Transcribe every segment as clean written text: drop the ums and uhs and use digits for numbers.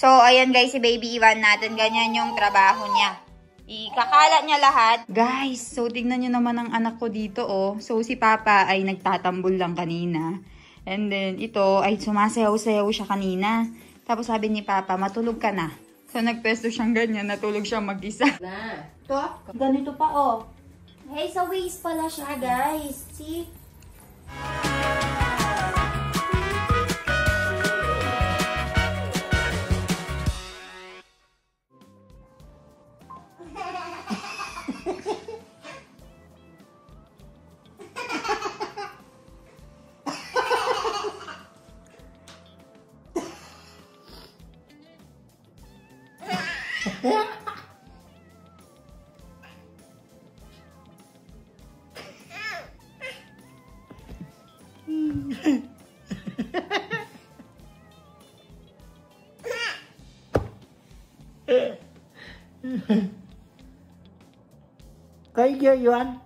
So, ayan guys, si Baby Ivan natin, ganyan yung trabaho niya. Ikakalat niya lahat. Guys, so tignan nyo naman ang anak ko dito, oh. So, si Papa ay nagtatambol lang kanina. And then, ito ay sumasayaw-sayaw siya kanina. Tapos sabi ni Papa, matulog ka na. So, nagpesto siyang ganyan, natulog siyang mag-isa. Na. Ito, ganito pa, oh. Hey, sa waist pala siya, guys. See? Kay Yuan.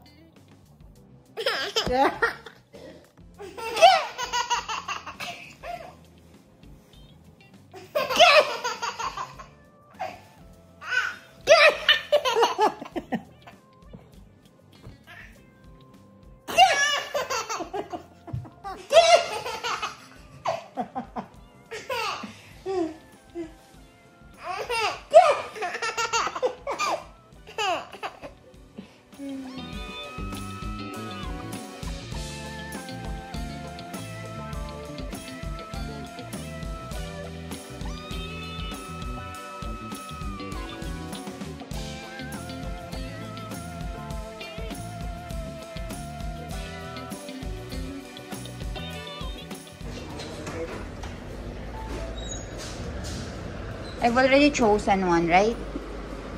I've already chosen one, right?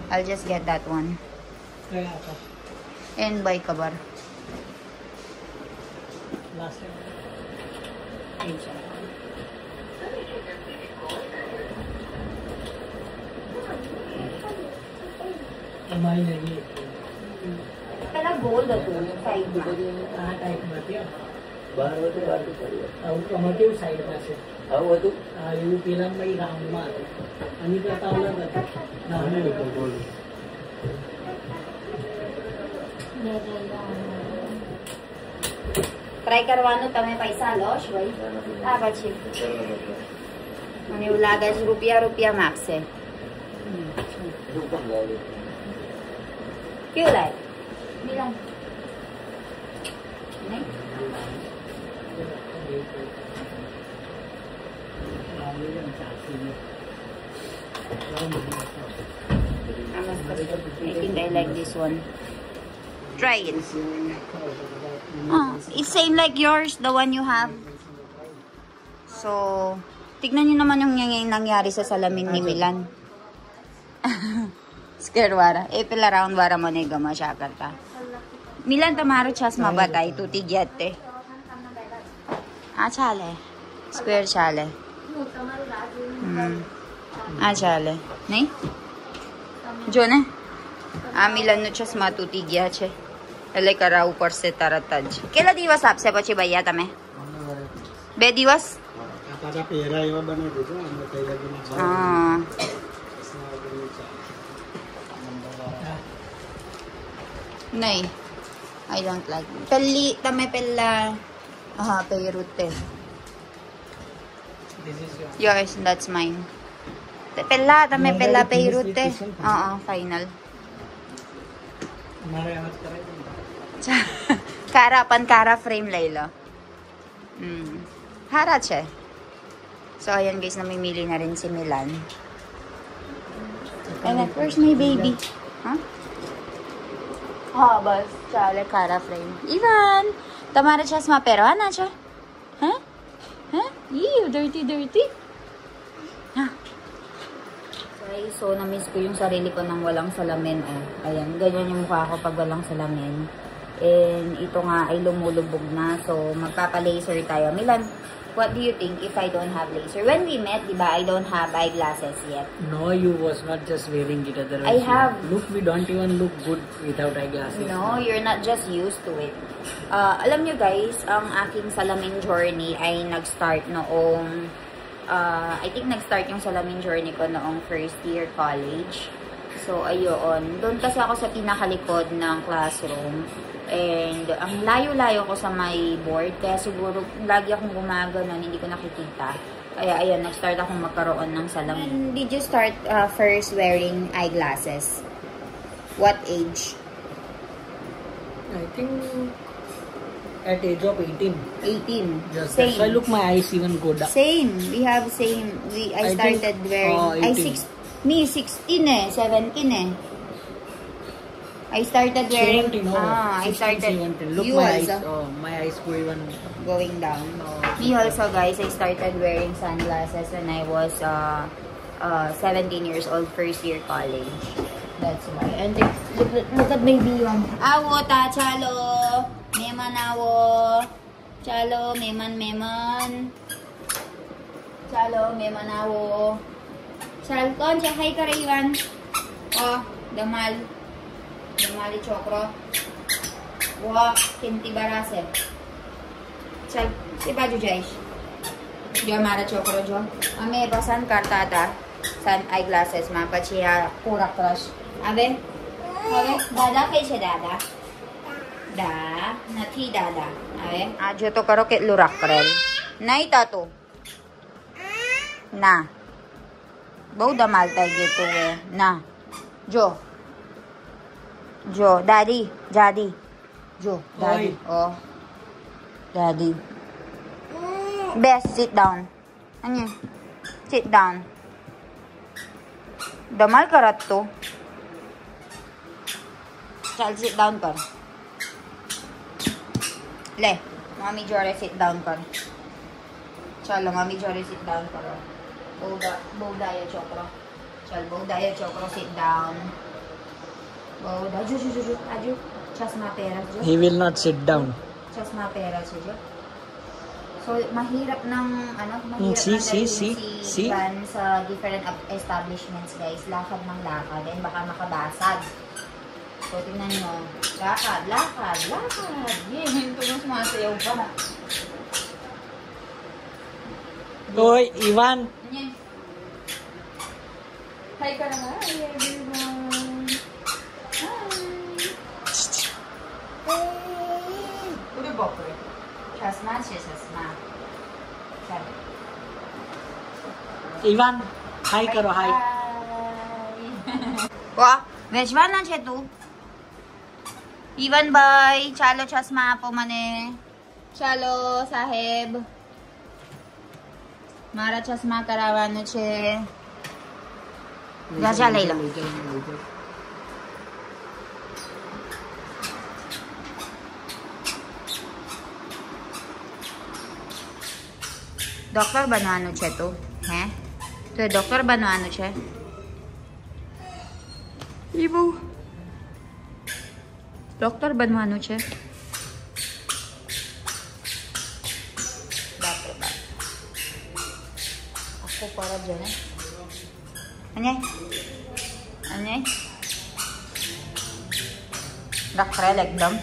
I'll just get that one. Kaya ako. And buy kabar. Last time. Insa. Amay na yun. Kala gold ito, yung side na. Type mo ito. बाहर होते बाहर तो पड़ी Automotive side na siya. हाँ वो तो Yung pilang may rama. Ano ka tawag na? Try करवानो तमें पैसा लॉस भाई आ बच्चे मने उलागा रुपया मैप से क्यों लाए मिला नहीं I think I like this one. Try it. Oh, it's same like yours, the one you have. So, tignan nyo naman yung nangyari sa salamin ni Milan. Scared wara. Pila round wara mo nega masya karta. Milan tamaro chas mabatay tuti gyette. Chale. Square chale. Chale. नहीं जो ने मिलन नो चश्मा तूटी गया छे એટલે કરાવું પડશે તરત જ કેટલા દિવસ આપશે પછી ભૈયા તમે 2 દિવસ પાછા પહેરા એવા બનાવી દીધો અમે તૈયારીમાં હા નહીં I don't like પેલી તમે પેલા હા પેરુતે yours that's mine પેલા તમે પેલા પેરુતે final हमारे हाथ कराई Kara pan Kara frame Layla. Hara che. So ayan guys, namimili na rin si Milan. And then, where's my baby? Huh? Bas. Chale Kara frame. Ivan! Tamara chasma pero ana cha? Huh? Huh? Ew, dirty. Huh? So, na-miss ko yung sarili ko nang walang salamin. Ayan, ganyan yung mukha ko pag walang salamin. And ito nga ay lumulubog na. So, magpapa-laser tayo. Milan, what do you think if I don't have laser? When we met, diba, I don't have eyeglasses yet. No, you was not just wearing it. Otherwise, I have. Look, we don't even look good without eyeglasses. No, you're not just used to it. Alam nyo guys, ang aking salamin journey ay nag-start noong I think nag-start yung salamin journey ko noong first year college. So, ayun. Doon kasi ako sa pinakalikod ng classroom. And, ang layo-layo ko sa my board. Kaya siguro, lagi akong gumaganon, hindi ko nakikita. Kaya, ayun, nag-start akong magkaroon ng salamin. And did you start first wearing eyeglasses? What age? I think at age of 18. 18. Yes, Same. that's why look my eyes even go down. Same. We have same. I started think, wearing... 18. Me, 16 eh. 17 eh. I started wearing... 17, I 16, started... 17. Look You my eyes. also. Oh, my eyes go even... Going down. Oh. Me also, guys, I started wearing sunglasses when I was 17 years old, first year college. That's why. And look at baby one. Awo ta, chalo. Meman awo. Chalo, meman. Chalo, meman awo. Chal, kon, hi ka Iwan. Oh, damal. Damali chokro. Wah, kinti barase. Chal, si baju jaish. Jo mara chokro jo. Ame pasan karta tha. Sun eyeglasses ma pachi pura crush. Abe, दादा कैसे दादा दा નથી દાદા હવે આજો તો કરો કેટલું રાખ કરેલ નહીં તાતો ના બહુ ધમાલ થઈ ગયું તું એ ના જો દાદી જો દાદી ઓ દાદી best sit down ani sit down ધમાલ કરત તો चल sit down कर ले मम्मी जोड़े sit down कर चलो मम्मी जोड़े sit down करो बहुदा ये छोकरो चल बहुदा ये छोकरो sit down बहुदा जो आजू चश्मा पहरा जो He will not sit down. चश्मा पहरा जो so mahirap ng mahirap see Ivan sa different establishments guys lakad ng lakad and baka makabasag. So, tingnan nyo. Lakad. Yeah, ito yung sumasayaw pa. Hoy, Ivan. Yan. Hi ka naman. Hi, everyone. Hi. Udah bokre. Chasma. Sabi. Ivan, hi karo, hi. Wah, Veshwana છે તું ઈવન ભાઈ ચાલો ચશ્મા આપો મને ચાલો સાહેબ મારા ચશ્મા કરાવવાનું છે જા લઈ લો ડોક્ટર બનવાનું છે તું હે તો ડોક્ટર બનવાનું છે ઈબુ ડોક્ટર બનવાનું છે બાપરે બાપ આખો પરબ છે ને અને ડોક્ટર એકદમ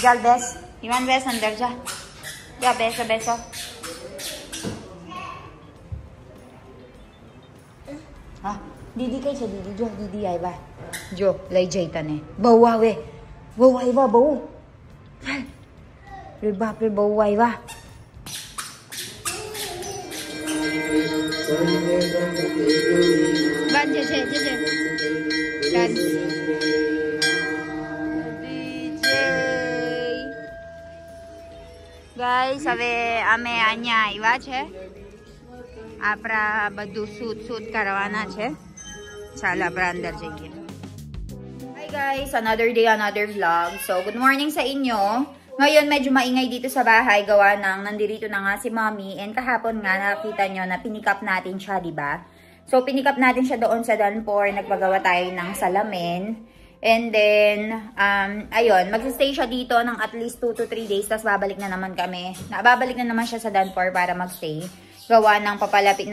ચાલ બેસ ઈવાન બેસ અંદર જા બેસો હા દીદી કઈ છે દીદી જો દીદી આવ્યા જો લઈ જઈ તને બહુ આવ્યા બહુ રે બાપ રે બહુ આવ્યા ગાન છે ગાન ગાઈસ હવે અમે અહીંયા આવ્યા છે આપણા બધું શૂટ કરવાના છે ચાલો આપણે અંદર જઈએ. Hi guys, another day, another vlog. So, good morning sa inyo. Ngayon medyo maingay dito sa bahay gawa ng nandirito na nga si Mommy and kahapon nga nakita nyo na pinikap natin siya, di ba? So, pinikap natin siya doon sa Danpor, nagpagawa tayo ng salamin. And then, ayun, magsistay siya dito ng at least 2 to 3 days, tapos babalik na naman kami. Babalik na naman siya sa Danpor para magstay. Gawa ng papalapit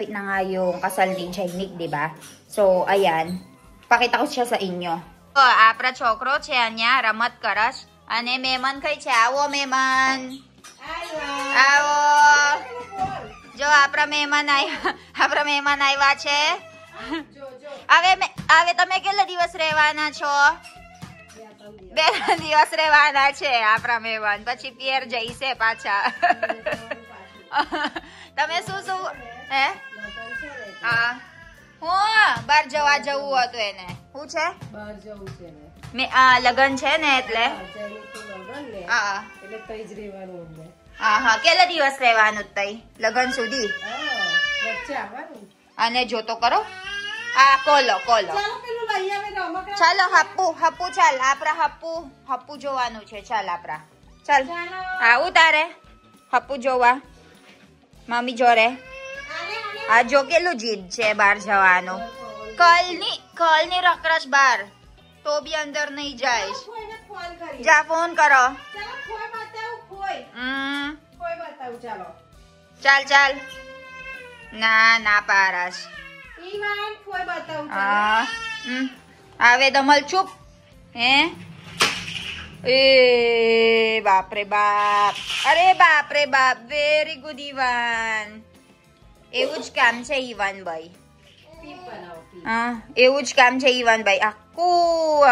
na nga yung kasal ni Jainik, di ba? So, ayan. Pakita ko siya sa inyo. So, આપણા છોકરો છે અહીંયા રમત કરશ અને મેમન કઈ છે આવો મેમન આવો આપણે મનાઈ વાછે હવે તમે કેટલા દિવસ રહેવાના છો? 2 દિવસ રહેવાના છે આપણા મહેમાન, પછી પિયર જઈશે પાછા. તમે શું હે? હા, હું બહાર જવું હતું એને. શું છે? બહાર જવું છે ને. લગન છે ને એટલે. હા, એટલે તઈ જ રહેવાનું અમને. હા, કેટલા દિવસ રહેવાનું તઈ લગન સુધી? વચ્ચે આવવાનું. અને જો તો કરો આ કોલો ચાલો પેલું લઈ આવે રમકડા. ચાલો હપ્પુ ચાલ આપણા હપ્પુ જોવાનું છે. ચાલ આપણા ચાલ આવું તારે હપ્પુ જોવા મમ્મી જોરે. આ જો કેટલું જીદ છે બહાર જવાનું. કલની રકરસ બહાર તો બી અંદર નહીં જાય. કોઈને ફોન કરી. જા ફોન કરો. ચાલો ખોય બતાવું ખોય. ખોય બતાવું ચાલો. ચાલ ના પારસ. ઈવાન ખોય બતાવું ચાલો. હા આવે દમલ ચૂપ. હે એ બાપરે બાપ. અરે બાપરે બાપ. વેરી ગુડ ઈવાન. એવું જ કામ છે ઈવાનભાઈ. પીપ બનાવો પીપ. હા એવું જ કામ છે ઈવાનભાઈ.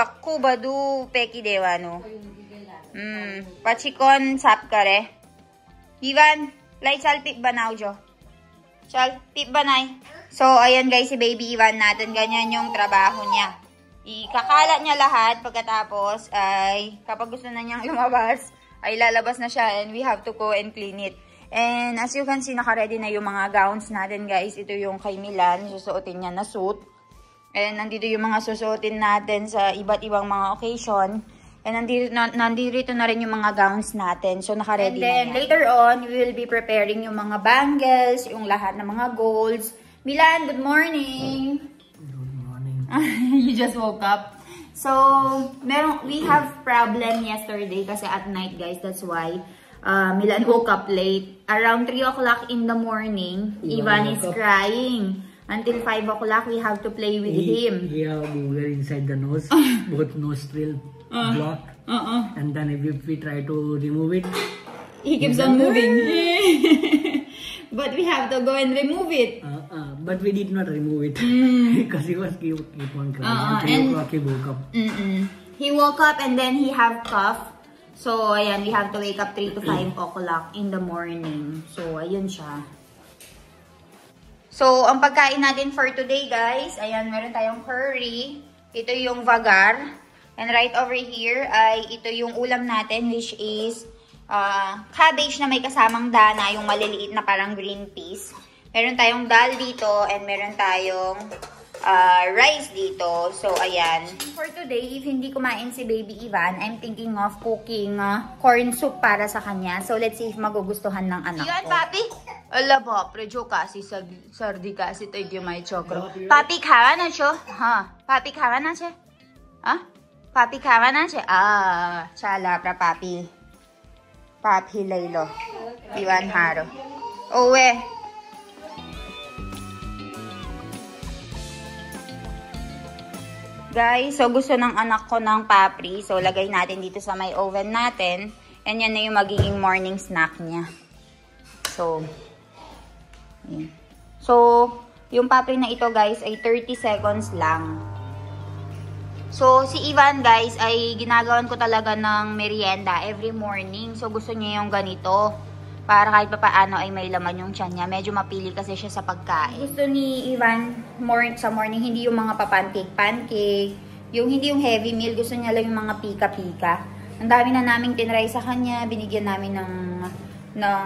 આખું બધું પેકી દેવાનું. પછી કોણ સાફ કરે? ઈવાન lay salpip banawjo. Chal, pip banay. So, ayan guys, si baby Ivan natin, ganyan yung trabaho niya. Ikakalat niya lahat, pagkatapos ay kapag gusto na niyang lumabas, ay lalabas na siya and we have to go and clean it. And as you can see, naka-ready na yung mga gowns natin guys. Ito yung kay Milan, susuotin niya na suit. And nandito yung mga susuotin natin sa iba't ibang mga occasion. And nandito na rin yung mga gowns natin. So, naka-ready na yan. And then, later on, we will be preparing yung mga bangles, yung lahat ng mga golds. Milan, good morning! Good morning. You just woke up. So, we have problem yesterday kasi at night, guys. That's why Milan woke up late. Around 3 o'clock in the morning, Ivan is crying. Until 5 o'clock, we have to play with him. He have booger inside the nose, both nostril blocked. And then if we try to remove it, He keeps on moving. But we have to go and remove it. but we did not remove it because he was keep on crying. 3 o'clock he woke up. He woke up and then he have cough. So, ayan, we have to wake up 3 to 5 o'clock in the morning. So, ayun siya. So, ang pagkain natin for today, guys, ayan, meron tayong curry. Ito yung vagar. And right over here, ay ito yung ulam natin, which is cabbage na may kasamang dana, yung maliliit na parang green peas. Meron tayong dal dito, and meron tayong rice dito. So, ayan. For today, if hindi kumain si Baby Ivan, I'm thinking of cooking corn soup para sa kanya. So, let's see if magugustuhan ng anak ko. Yan, papi? Ala बापरे जो काशी सर्दी काशी तो ये माय छोकरो पापी खावाना छो हाँ पापी खावाना छे हाँ पापी खावाना छे ચાલ આપણા પાપી લઈ લો પીવાન હારો ઓવે guys, so gusto ng anak ko ng papri, so lagay natin dito sa may oven natin, and yan na yung magiging morning snack niya. So, yung papri na ito guys ay 30 seconds lang. So, si Ivan guys ay ginagawan ko talaga ng merienda every morning. So, gusto niya yung ganito. Para kahit pa paano ay may laman yung tiyan niya. Medyo mapili kasi siya sa pagkain. Gusto ni Ivan sa morning hindi yung mga pancake. Yung hindi yung heavy meal. Gusto niya lang yung mga pika-pika. Ang dami na naming tinry sa kanya. Binigyan namin ng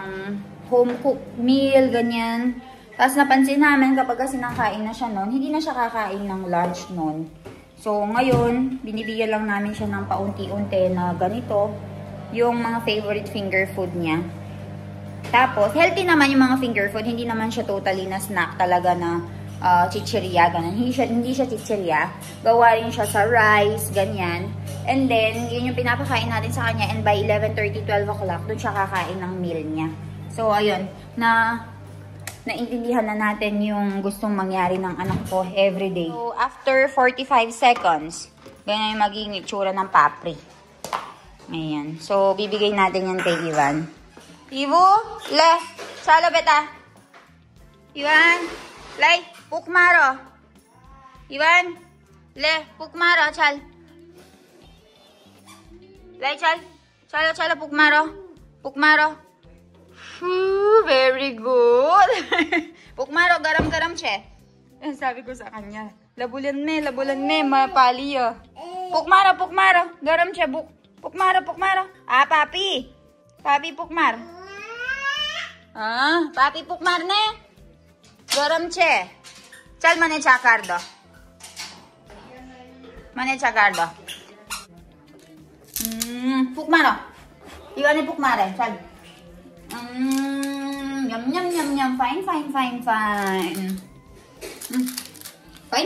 home cooked meal, ganyan. Tapos napansin namin kapag kasi nakain na siya noon, hindi na siya kakain ng lunch noon. So ngayon, binibigyan lang namin siya ng paunti-unti na ganito, yung mga favorite finger food niya. Tapos, healthy naman yung mga finger food, hindi naman siya totally na snack talaga na chichirya, ganyan. Hindi siya chichirya. Gawa rin siya sa rice, ganyan. And then, yun yung pinapakain natin sa kanya, and by 11:30, 12 o'clock, dun siya kakain ng meal niya. So, ayun, naintindihan na natin yung gustong mangyari ng anak ko everyday. So, after 45 seconds, ganyan yung magiging itsura ng papri. Ayan. So, bibigay natin yan kay Ivan. Ivo, le, salo beta. Iwan, lay, pukmaro. Iwan, le, pukmaro, chal. Lay, chal. Chalo, pukmaro. Pukmaro. Very good. Pukmaro, garam-garam siya. Sabi ko sa kanya, labulan me, mapali oh. Pukmaro, garam siya, Pukmaro. Ah, papi. Papi pukmar. Ah, papi pukmar ne. Garam siya. Chal, mane chakardo. Pukmaro. Iwan ni pukmare, chal. Yum. Fine.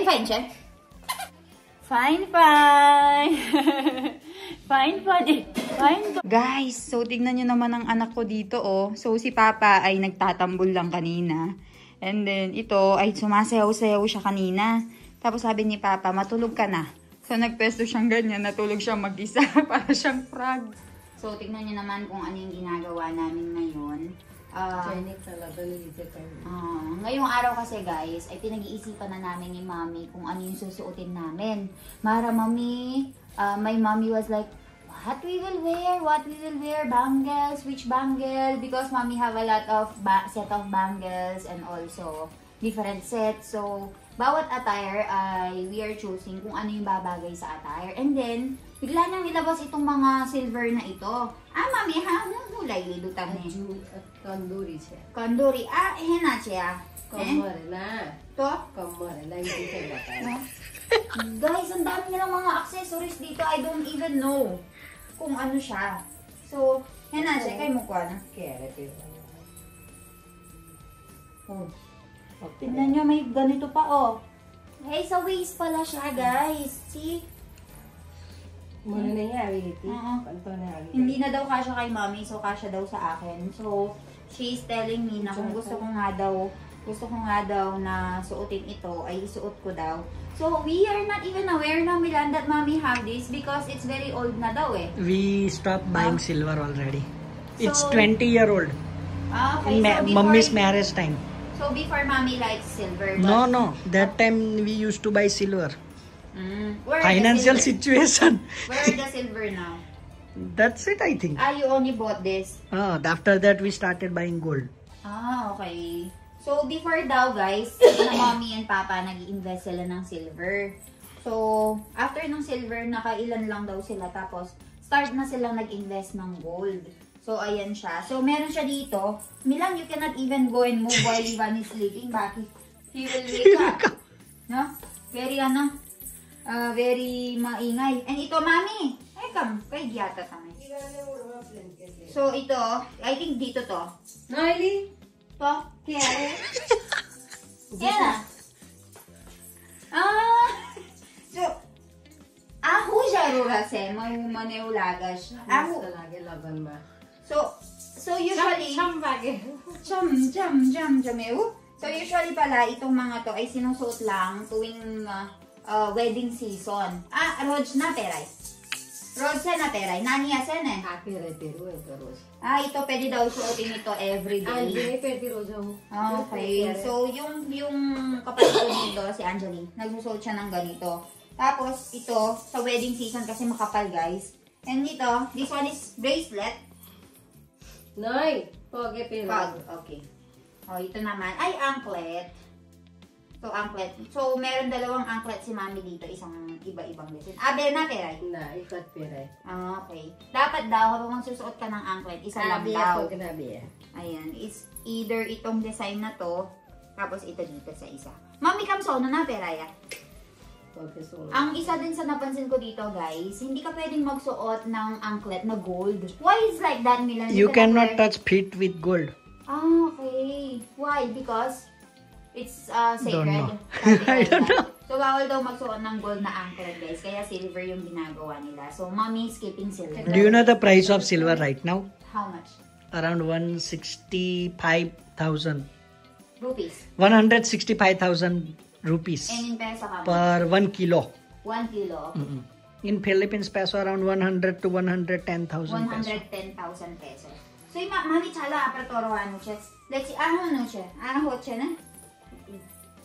Fine, chef. Fine. Guys, so tignan nyo naman ang anak ko dito, oh. So, si Papa ay nagtatambol lang kanina. And then, ito ay sumasayaw-sayaw siya kanina. Tapos sabi ni Papa, matulog ka na. So, nagpesto siyang ganyan. Natulog siyang mag-isa. Para siyang frog. So, tignan nyo naman kung ano yung ginagawa namin ngayon. Ngayong araw kasi guys, ay pinag-iisipan na namin ni Mommy kung ano yung susuotin namin. Mommy, my mommy was like, what we will wear, bangles, which bangle, because Mommy have a lot of set of bangles and also different sets. So, bawat attire ay we are choosing kung ano yung babagay sa attire. And then, bigla niyang ilabas itong mga silver na ito. Mommy, hulay lidutan eh. Kanduri siya. Kanduri. Hena siya. Kamar na. To? Kamar na. Hindi siya bata. Guys, ang dami nilang mga accessories dito. I don't even know kung ano siya. So, hena siya. Kaya mo ko na. Oh. Tignan nyo, may ganito pa, oh. Hey, sa waist pala siya, guys. See? Muna na yan, Wility. Hindi na daw kasya kay Mommy, so kasya daw sa akin. So, she's telling me na kung gusto ko nga daw na suotin ito, ay isuot ko daw. So, we are not even aware na Milan that Mommy have this because it's very old na daw eh. We stopped buying silver already. It's 20-year-old. Okay, so Mummy's marriage time. So, before Mommy likes silver. But no. That time we used to buy silver. Where Financial situation. Where are the silver now? That's it, I think. You only bought this? After that, we started buying gold. Okay. So, before daw, guys, na Mommy and Papa, nag-i-invest sila ng silver. So, after ng silver, nakailan lang daw sila. Tapos, start na sila nag-invest ng gold. So, ayan siya. So, meron siya dito. Milan, you cannot even go and move while Ivan is sleeping. Bakit? He will wake up. No? Very maingay. And ito, Mommy. Ay, kay giyata kami. So, ito, I think dito to. Noily? To? Kaya? Yan na. So, huja se, maneulagas. So usually, So usually pala, itong mga to ay sinusuot lang tuwing wedding season. Roj na peray. Nani yasen eh. Ito pwede daw suotin ito everyday. Okay. So yung kapatid ko dito, si Angeline, nagsusuot siya ng ganito. Tapos ito, sa wedding season kasi makapal guys. And ito, this one is bracelet. Noy, okay. Ito naman ay anklet. So, anklet. So, meron dalawang anklet si Mommy dito. Isang iba-ibang design. Berna, peray? Ikat peray. Okay. Dapat daw, habang magsusuot ka ng anklet, isa lang daw. Ayan. It's either itong design na to, tapos ito dito sa isa. Mommy, kamsono na, peraya. Ang isa din sa napansin ko dito, guys, hindi ka pwedeng magsuot ng anklet na gold. Why is like that, Milan? You cannot touch feet with gold. Okay. Why? Because it's sacred. I don't know. So, bawal daw magsuot ng gold na anklet, guys. Kaya silver yung ginagawa nila. So, Mommy is keeping silver. Do you know the price of silver right now? How much? Around 165,000. Rupees. 165,000 rupees. And in peso ka? Per 1 kilo. 1 kilo? In Philippines peso, around 100 to 110,000 pesos. 110,000 pesos. So, Mami, chala, apretoro, ano, chess. Let's see, ano, chess? Ano, chess na?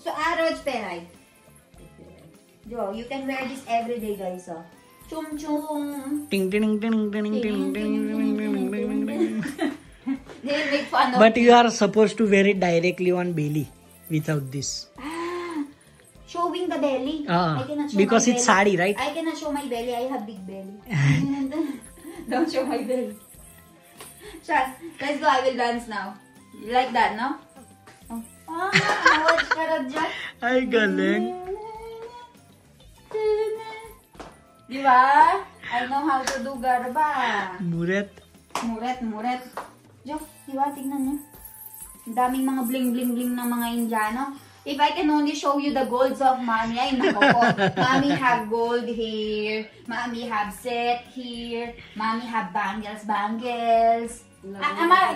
So, Aroj Peray. Jo, you can wear this every day, guys, oh. Chung chung. Ting ting ting ting ting ting ting. They'll make fun of But me. you are supposed to wear it directly on belly without this. Showing the belly. I cannot show Because my it's belly. sari, right? I cannot show my belly. I have big belly. Don't show my belly. Shaz, let's go. I will dance now. You like that, no? Oh. Watch ka na dyan. Ay, galing. Diba? I know how to do garba. Muret. Muret. Jo, diba? Tignan nyo. Ang daming mga bling-bling-bling ng mga Indiano. If I can only show you the golds of Mommy, ay nako po. Mommy have gold here. Mommy have set here. Mommy have bangles.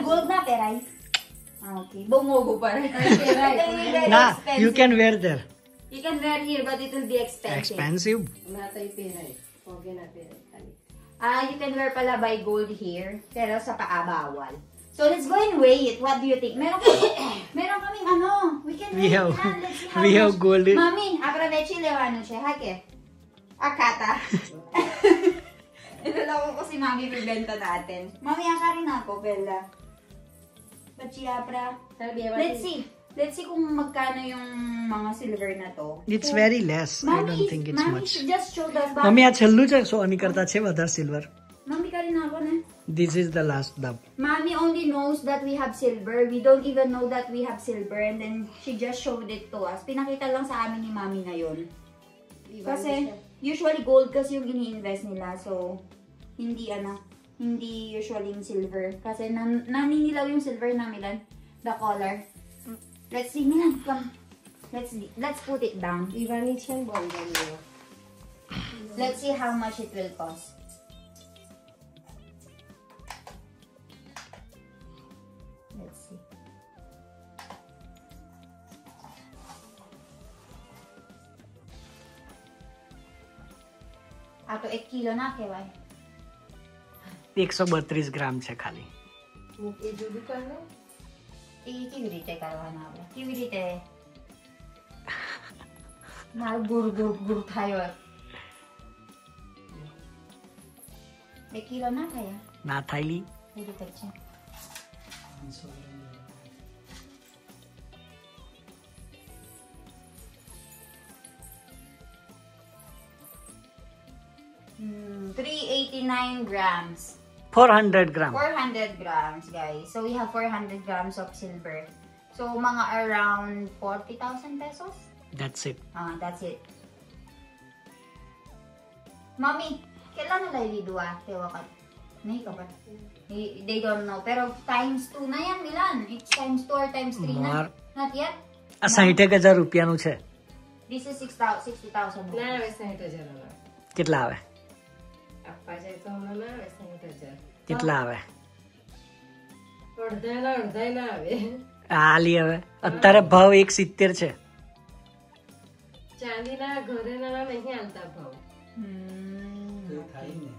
Gold na, peray? Okay. Bungogo pa rin. Nah, you can wear there. You can wear here, but it will be expensive. Expensive. You can wear pala by gold here, pero sa paa bawal. So let's go and weigh it. What do you think? Meron kaming ano. We can weigh it. Let's see how We much. have gold. Mami, apravechi lewano siya. Hake. Akata. Ito lang ko si Mami bibenta natin. Mami, akarin ako, Bella. Bachi apra. Let's see kung magkano yung mga silver na to. It's very less. I don't think it's Mami much. just showed us. Mummy આ છેલ્લું છે સો આની કરતા છે વધારે silver. Mami, karin ako na. This is the last dub. Mommy only knows that we have silver. We don't even know that we have silver. And then, she just showed it to us. Pinakita lang sa amin ni Mommy ngayon. Kasi, usually gold kasi yung ini-invest nila. So, hindi usually yung silver. Kasi, naninilaw yung silver na Milan. The color. Let's see, Milan, come. Let's put it down. Let's see how much it will cost. Let's see. તો 1 કિલો ના કહેવાય. 132 ગ્રામ છે ખાલી. એ કેવી રીતે કરવાના આપણે? કેવી રીતે? મારું ગુર થાય. 1 કિલો ના થાય? ના થાયલી. એ રીતે છે. Hmm, 389 grams. 400 gram. 400 grams, guys. So, we have 400 grams of silver. So, mga around 40,000 pesos? That's it. That's it. Mommy, kailan nila ilidua? Tewakat. Nahi ka ba? They don't know. Pero times 2 na yan, Milan. It's times 2 or times 3 na. Not yet? આ 60,000 રૂપિયાનું છે. This is 60,000. કેટલા આવે? કેટલા આવે? આલી હવે અત્યારે ભાવ 170 છે. ચાંદીના ઘરેના નહીં આવતા ભાવ. થાય ને.